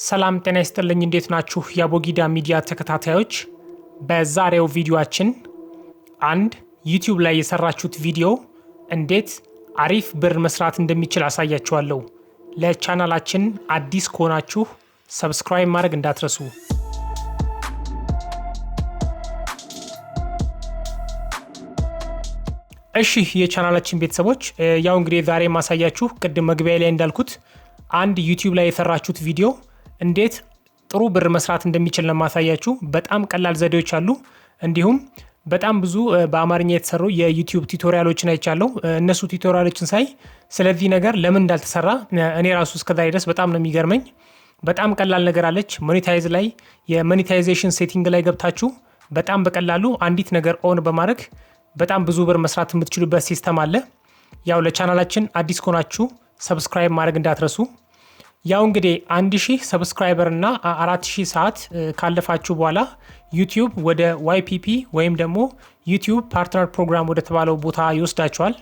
ሰላም ጤና ይስጥልኝ እንዴት ናችሁ የአቦጊዳ ሚዲያ ተከታታዮች በዛሬው ቪዲዮአችን አንድ YouTube ላይ የሰራችሁት ቪዲዮ እንዴት አሪፍ ብር መስራት እንደሚችል አሳያችኋለሁ ለቻናላችን አዲስ ከሆናችሁ ሰብስክራይብ ማድረግ እንዳትረሱ እሺ የቻናላችን ቤተሰቦች ያው እንግዲህ ዛሬ ማሳያችሁ ቅድም መግቢያ ላይ እንዳልኩት አንድ YouTube ላይ የሰራችሁት ቪዲዮ እንዴት ጥሩ ብር መስራት እንደሚችል ለማሳያችሁ በጣም ቀላል ዘዴዎች አሉ እንዲሁም በጣም ብዙ በአማርኛ የተሰሩ የዩቲዩብ ቱቶሪያሎችን አይቻለሁ እነሱ ቱቶሪያሎችን ሳይ ስለዚህ ነገር ለምን እንዳልተሰራ እኔ ራሱ እስከዛሬ ድረስ በጣም ነው የሚገርመኝ በጣም ቀላል ነገር አለች ሞኔታይዝ ላይ የሞኔታይዜሽን ሴቲንግ ላይ ገብታችሁ በጣም በቀላሉ አንዲት ነገር ኦን በማድረግ በጣም ብዙ ብር መስራት የምትችሉበት ሲስተም አለ ያው ለቻናላችን አዲስ ከሆናችሁ ሰብስክራይብ ማድረግ እንዳትረሱ ያው እንግዲህ 1000 ሰብስክራይበር እና 4000 ሰዓት ካለፋችሁ በኋላ YouTube ወደ YPP ወይም ደግሞ YouTube ፓርትነር ፕሮግራም ወደ ተባለው ቦታ ይወስዳችኋል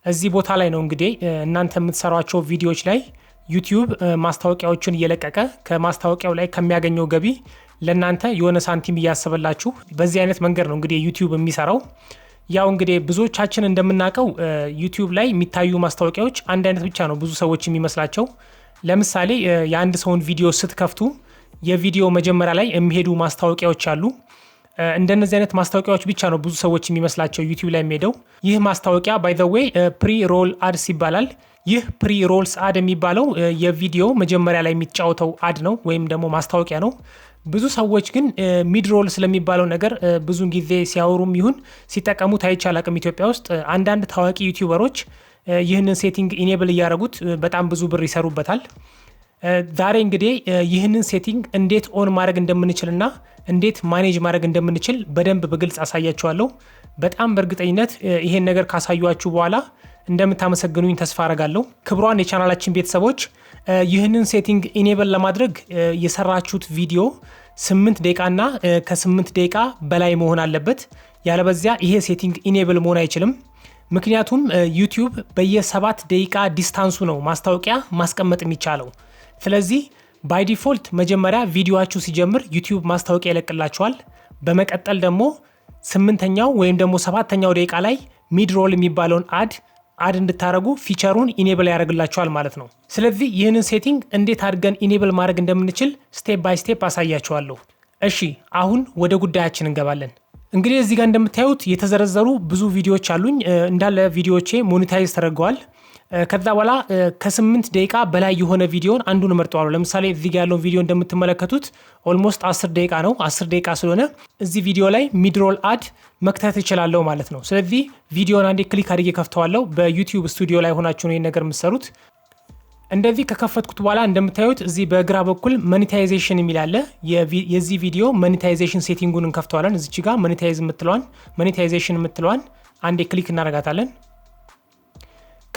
እዚህ ቦታ ላይ ነው እንግዲህ እናንተ የምትሰሯቸው ቪዲዮዎች ላይ YouTube ማስታወቂያዎችን እየለቀቀ ከማስታወቂያው ላይ ከሚያገኘው ገቢ ለናንተ የሆነ ሳንቲም እያሰበላችሁ በዚህ አይነት መንገድ ነው እንግዲህ YouTube የሚሰራው ያው እንግዲህ ብዙዎቻችን እንደምናቀው YouTube ላይ የሚታዩ ማስታወቂያዎች አንድ አይነት ብቻ ነው ብዙ ሰዎች የሚመስላቸው ለምሳሌ የአንድ ሰውን ቪዲዮ ስትከፍቱ የቪዲዮ መጀመሪያ ላይ የሚሄዱ ማስታወቂያዎች አሉ እንደነዚህ አይነት ማስታወቂያዎች ብቻ ነው ብዙ ሰዎች የሚመስላቸው YouTube ላይ የሚሄደው ይህ ማስታወቂያ by the way pre-roll ads ይባላል ይህ pre-rolls ad የሚባለው የቪዲዮ መጀመሪያ ላይ የሚጫወተው አድ ነው ወይም ደግሞ ማስታወቂያ ነው ብዙ ሰዎች ግን ሚድሮል ስለሚባለው ነገር ብዙ ጊዜ ሲያወሩም ይሁን ሲጠቀሙት አይቻላቅም ኢትዮጵያ ውስጥ አንዳንድ ታዋቂ ዩቲዩበሮች ይህንን ሴቲንግ ኢኔብል ያደረጉት በጣም ብዙ ብር ይሰሩበታል ዛሬ እንግዲህ ይህንን ሴቲንግ እንዴት ኦን ማድረግ እንደምንችልና እንዴት ማኔጅ ማድረግ እንደምንችል በደንብ በግልጽ አሳያችኋለሁ በጣም በእርግጠኝነት ይሄን ነገር ካሳዩአችሁ በኋላ እንደምታመሰግኑኝ ተስፋ አረጋለሁ ክብሯን የቻናላችን ቤተሰቦች ይህንን ሴቲንግ ኢኔብል ለማድረግ የሰራችሁት ቪዲዮ 8 ደቂቃና ከ8 ደቂቃ በላይ መሆን አለበት ያለበዚያ ይሄ ሴቲንግ ኢኔብል መሆን አይችልም ምክንያቱም YouTube በየ7 ደቂቃ ዲስታንሱ ነው ማስታወቂያ ማስቀመጥ የሚቻለው ስለዚህ by default መጀመሪያ ቪዲዮአችሁ ሲጀምር YouTube ማስታወቂያ ይለቅላችኋል በመቀጠል ደግሞ 8ኛው ወይም ደግሞ 7ኛው ደቂቃ ላይ ሚድሮል የሚባለውን አድ እንድታረጉ ፊቸሩን ኢኔብል ያደርግላችኋል ማለት ነው ስለዚህ ይህንን ሴቲንግ እንዴት አድርገን ኢኔብል ማድረግ እንደምንችል ስቴፕ ባይ ስቴፕ አሳያችኋለሁ እሺ አሁን ወደ ጉዳያችን እንገባለን እንግዲህ እዚህ ጋር እንደምታዩት የተዘረዘሩ ብዙ ቪዲዮዎች አሉኝ እንዳለ ቪዲዮዎቼ ሞኔታይዝ ተደርገዋል ከዛ በኋላ ከ8 ደቂቃ በላይ የሆነ ቪዲዮን አንዱን መርጠዋለሁ ለምሳሌ እዚህ ጋር ያለው ቪዲዮ እንደምትመለከቱት ኦልሞስት 10 ደቂቃ ነው 10 ደቂቃ ስለሆነ እዚህ ቪዲዮ ላይ ሚድሮል አድ መክተት እችላለሁ ማለት ነው ስለዚህ ቪዲዮን አንዴ ክሊክ አድርጌ ከፍተዋለሁ በዩቲዩብ ስቱዲዮ ላይ ሆናችሁ ነው ይሄን ነገር የምትሰሩት እንደዚህ ከከፈትኩት በኋላ እንደምታዩት እዚህ በግራ በኩል monetization የሚል አለ የዚህ ቪዲዮ monetization ሴቲንጉን እንከፍተዋለን እዚች ጋር monetization የምትለዋን አንዴ ክሊክ እናደርጋታለን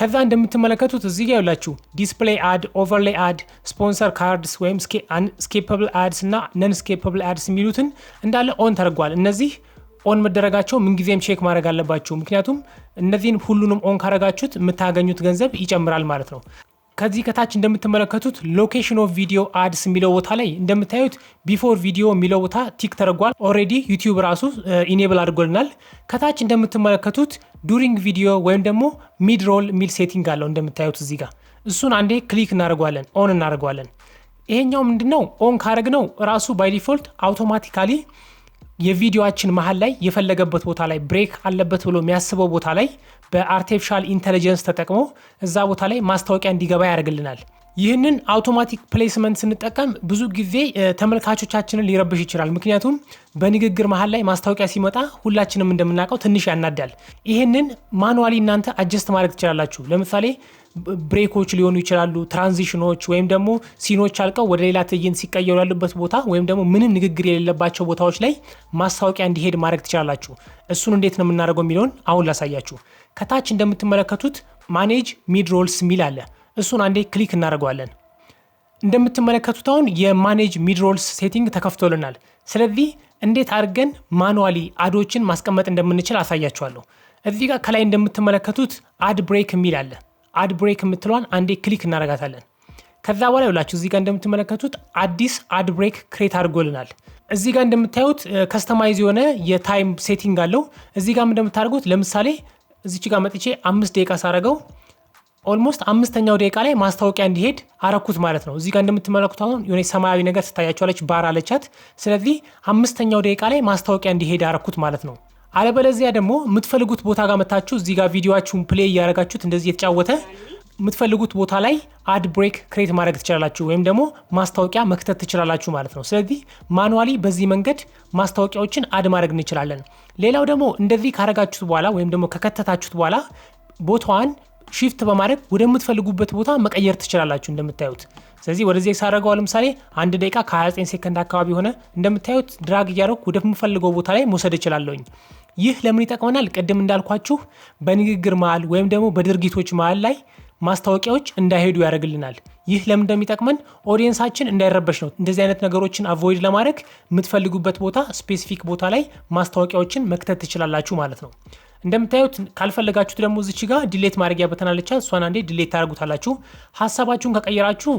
ከዛ እንደምትመለከቱት እዚህ ጋር ያላችሁ ዲስፕሌይ አድ ኦቨርሌይ አድ ስፖንሰር ካርድስ ወይም ስኬፐብል አድስ እና ነን ስኬፐብል አድስ የሚሉትን እንዳለ ኦን ተደርጓል እነዚህ ኦን መደረጋቸው ምን ጊዜም ቼክ ማድረግ አለባችሁ ምክንያቱም እነዚህን ሁሉንም ኦን ካረጋችሁት የምታገኙት ገንዘብ ይጨምራል ማለት ነው ከዚህ ከታች እንደምትመለከቱት ሎኬሽን ኦፍ ቪዲዮ አድስ የሚለው ቦታ ላይ እንደምታዩት ቢፎር ቪዲዮ የሚለው ቦታ ቲክ ተደርጓል ኦሬዲ YouTube ራሱ ኢኔብል አድርጎልናል ከታች እንደምትመለከቱት ዱሪንግ ቪዲዮ ወይም ደግሞ ሚድሮል ሚል ሴቲንግ አለው እንደምታዩት እዚህ ጋር እሱን አንዴ ክሊክ እናደርጋለን ኦን እናደርጋለን ይሄኛው ምንድነው ኦን ካረግነው ራሱ ባይ ዲፎልት አውቶማቲካሊ የቪዲዮአችን መሃል ላይ የፈለገበት ቦታ ላይ ብሬክ አለበት ብሎ የሚያስበው ቦታ ላይ በአርቲፊሻል ኢንተለጀንስ ተጠቅሞ እዛ ቦታ ላይ ማስታወቂያ እንዲገባ ያደርግልናል ይህንን አውቶማቲክ ፕሌስመንት ስንጠቀም ብዙ ጊዜ ተመልካቾቻችንን ሊረብሽ ይችላል ምክንያቱም በንግግር መሃል ላይ ማስታወቂያ ሲመጣ ሁላችንም እንደምናውቀው ትንሽ ያናዳል ይሄንን ማኑዋሊ እናንተ አጀስት ማድረግ ትችላላችሁ ለምሳሌ ብሬኮች ሊሆኑ ይችላሉ ትራንዚሽኖች ወይም ደግሞ ሲኖች አልቀው ወደ ሌላ ትዕይንት ሲቀየሩ ያሉበት ቦታ ወይም ደግሞ ምንም ንግግር የሌለባቸው ቦታዎች ላይ ማስታወቂያ እንዲሄድ ማድረግ ትችላላችሁ እሱን እንዴት ነው የምናደርገው የሚለውን አሁን ላሳያችሁ ከታች እንደምትመለከቱት ማኔጅ ሚድሮልስ ሚል አለ እሱን አንዴ ክሊክ እናደርጋለን እንደምትመለከቱት አሁን የማኔጅ ሚድሮልስ ሴቲንግ ተከፍቶልናል ስለዚህ እንዴት አድርገን ማኑዋሊ አዶችን ማስቀመጥ እንደምንችል አሳያችኋለሁ እዚህ ጋር ከላይ እንደምትመለከቱት አድ ብሬክ ሚል አለ አድ ብሬክ የምትለዋን አንዴ ክሊክ እናደርጋታለን ከዛ በኋላ ይላችሁ እዚህ ጋር እንደምትመለከቱት አዲስ አድ ብሬክ ክሬት አድርጎልናል። እዚህ ጋር እንደምታዩት ከስተማይዝ የሆነ የታይም ሴቲንግ አለው። እዚህ ጋር እንደምታደርጉት ለምሳሌ እዚች ጋር መጥቼ 5 ደቂቃ ሳረገው ኦልሞስት 5ኛው ደቂቃ ላይ ማስታወቂያ እንዲሄድ አረኩት ማለት ነው። እዚህ ጋር እንደምትመለከቱት አሁን የሆነ ሰማያዊ ነገር ስታያቸዋለች ባር አለቻት። ስለዚህ 5ኛው ደቂቃ ላይ ማስታወቂያ እንዲሄድ አረኩት ማለት ነው። አለበለዚያ ደግሞ የምትፈልጉት ቦታ ጋር መታችሁ እዚህ ጋር ቪዲዮአችሁን ፕሌይ ያረጋችሁት እንደዚህ የተጫወተ የምትፈልጉት ቦታ ላይ አድ ብሬክ ክሬት ማድረግ ትችላላችሁ ወይም ደግሞ ማስታወቂያ መክተት ትችላላችሁ ማለት ነው። ስለዚህ ማኑዋሊ በዚህ መንገድ ማስታወቂያዎችን አድ ማድረግ እንችላለን። ሌላው ደግሞ እንደዚህ ካረጋችሁት በኋላ ወይም ደግሞ ከከተታችሁት በኋላ ቦታዋን ሺፍት በማድረግ ወደምትፈልጉበት ቦታ መቀየር ትችላላችሁ እንደምታዩት። ስለዚህ ወደዚህ ሳረጋው ለምሳሌ 1 ደቂቃ ከ29 ሴኮንድ አካባቢ ሆነ እንደምታዩት ድራግ እያደረኩ ወደምፈልገው ቦታ ላይ መውሰድ እችላለሁኝ። ይህ ለምን ይጠቅመናል? ቅድም እንዳልኳችሁ በንግግር መሃል ወይም ደግሞ በድርጊቶች መሃል ላይ ማስታወቂያዎች እንዳይሄዱ ያደርግልናል። ይህ ለምን እንደሚጠቅመን ኦዲየንሳችን እንዳይረበሽ ነው። እንደዚህ አይነት ነገሮችን አቮይድ ለማድረግ የምትፈልጉበት ቦታ ስፔሲፊክ ቦታ ላይ ማስታወቂያዎችን መክተት ትችላላችሁ ማለት ነው። እንደምታዩት ካልፈለጋችሁት ደግሞ እዚች ጋር ዲሌት ማድረጊያ በተናለቻ እሷን አንዴ ዲሌት ታደርጉታላችሁ። ሐሳባችሁን ከቀየራችሁ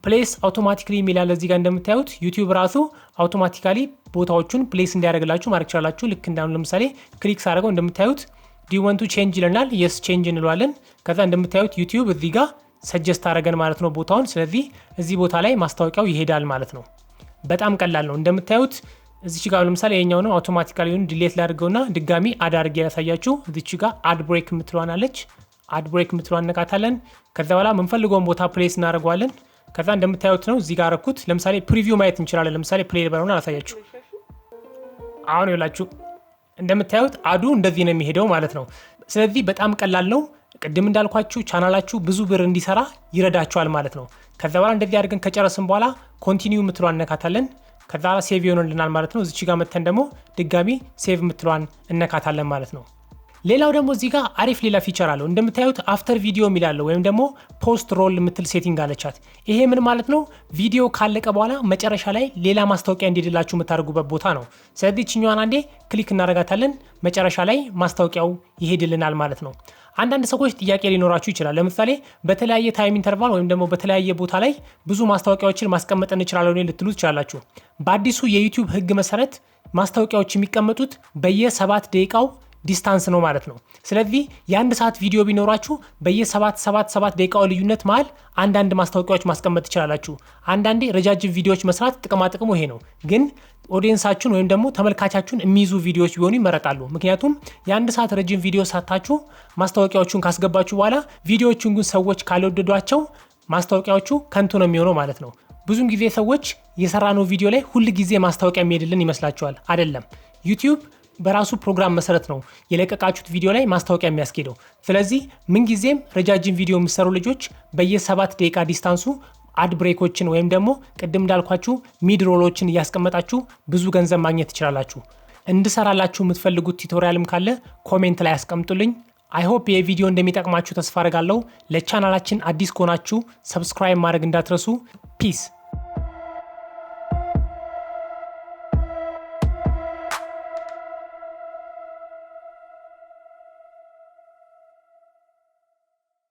ፕሌስ አውቶማቲካሊ የሚላል እዚህ ጋር እንደምታዩት ዩቲዩብ ራሱ አውቶማቲካሊ ቦታዎቹን ፕሌስ እንዲያደርግላችሁ ማድረግ ይችላላችሁ። ልክ እንዳሁን ለምሳሌ ክሊክ ሳደርገው እንደምታዩት ዱ ዩ ዋንት ቱ ቼንጅ ይለናል። የስ ቼንጅ እንለዋለን። ከዛ እንደምታዩት ዩቲዩብ እዚህ ጋር ሰጀስት አደረገን ማለት ነው ቦታውን። ስለዚህ እዚህ ቦታ ላይ ማስታወቂያው ይሄዳል ማለት ነው። በጣም ቀላል ነው። እንደምታዩት እዚች ጋር ለምሳሌ የኛው ነው አውቶማቲካሊ ዲሌት ላድርገውና ድጋሚ አድ አድርጌ ያሳያችሁ። እዚች ጋር አድ ብሬክ የምትለዋን አለች። አድ ብሬክ የምትለዋን ነካታለን። ከዛ በኋላ የምንፈልገውን ቦታ ፕሌስ እናደርገዋለን። ከዛ እንደምታዩት ነው እዚህ ጋር አረኩት። ለምሳሌ ፕሪቪው ማየት እንችላለን። ለምሳሌ ፕሌይ ባይሆን አላሳያችሁ። አሁን ይላችሁ እንደምታዩት አዱ እንደዚህ ነው የሚሄደው ማለት ነው። ስለዚህ በጣም ቀላል ነው። ቅድም እንዳልኳችሁ ቻናላችሁ ብዙ ብር እንዲሰራ ይረዳችኋል ማለት ነው። ከዛ በኋላ እንደዚህ አድርገን ከጨረስን በኋላ ኮንቲኒው የምትለዋን እነካታለን። ከዛ ሴቭ ይሆንልናል ማለት ነው። እዚች ጋር መተን ደግሞ ድጋሚ ሴቭ የምትለዋን እነካታለን ማለት ነው። ሌላው ደግሞ እዚህ ጋር አሪፍ ሌላ ፊቸር አለው። እንደምታዩት አፍተር ቪዲዮ የሚላለው ወይም ደግሞ ፖስት ሮል የምትል ሴቲንግ አለቻት። ይሄ ምን ማለት ነው? ቪዲዮ ካለቀ በኋላ መጨረሻ ላይ ሌላ ማስታወቂያ እንዲድላችሁ የምታደርጉበት ቦታ ነው። ስለዚህ እችኛዋን አንዴ ክሊክ እናደርጋታለን። መጨረሻ ላይ ማስታወቂያው ይሄድልናል ማለት ነው። አንዳንድ ሰዎች ጥያቄ ሊኖራችሁ ይችላል። ለምሳሌ በተለያየ ታይም ኢንተርቫል ወይም ደግሞ በተለያየ ቦታ ላይ ብዙ ማስታወቂያዎችን ማስቀመጥ እንችላለን ልትሉ ትችላላችሁ። በአዲሱ የዩቲዩብ ሕግ መሰረት ማስታወቂያዎች የሚቀመጡት በየ7 ደቂቃው ዲስታንስ ነው ማለት ነው። ስለዚህ የ1 ሰዓት ቪዲዮ ቢኖራችሁ በየ7 ደቂቃው ልዩነት መሃል አንዳንድ ማስታወቂያዎች ማስቀመጥ ትችላላችሁ። አንዳንዴ ረጃጅም ቪዲዮዎች መስራት ጥቅሙ ይሄ ነው። ግን ኦዲየንሳችሁን ወይም ደግሞ ተመልካቻችሁን የሚይዙ ቪዲዮዎች ቢሆኑ ይመረጣሉ። ምክንያቱም የ1 ሰዓት ረጅም ቪዲዮ ሳታችሁ ማስታወቂያዎቹን ካስገባችሁ በኋላ ቪዲዮዎቹን ግን ሰዎች ካልወደዷቸው ማስታወቂያዎቹ ከንቱ ነው የሚሆነው ማለት ነው። ብዙን ጊዜ ሰዎች የሰራነው ቪዲዮ ላይ ሁሉ ጊዜ ማስታወቂያ የሚሄድልን ይመስላችኋል። አይደለም። ዩቲዩብ በራሱ ፕሮግራም መሰረት ነው የለቀቃችሁት ቪዲዮ ላይ ማስታወቂያ የሚያስኬደው። ስለዚህ ምን ጊዜም ረጃጅም ቪዲዮ የሚሰሩ ልጆች በየ7 ደቂቃ ዲስታንሱ አድ ብሬኮችን ወይም ደግሞ ቅድም እንዳልኳችሁ ሚድሮሎችን እያስቀመጣችሁ ብዙ ገንዘብ ማግኘት ትችላላችሁ። እንድሰራላችሁ የምትፈልጉት ቱቶሪያልም ካለ ኮሜንት ላይ አስቀምጡልኝ። አይ ሆፕ የቪዲዮ እንደሚጠቅማችሁ ተስፋ አደርጋለሁ። ለቻናላችን አዲስ ከሆናችሁ ሰብስክራይብ ማድረግ እንዳትረሱ። ፒስ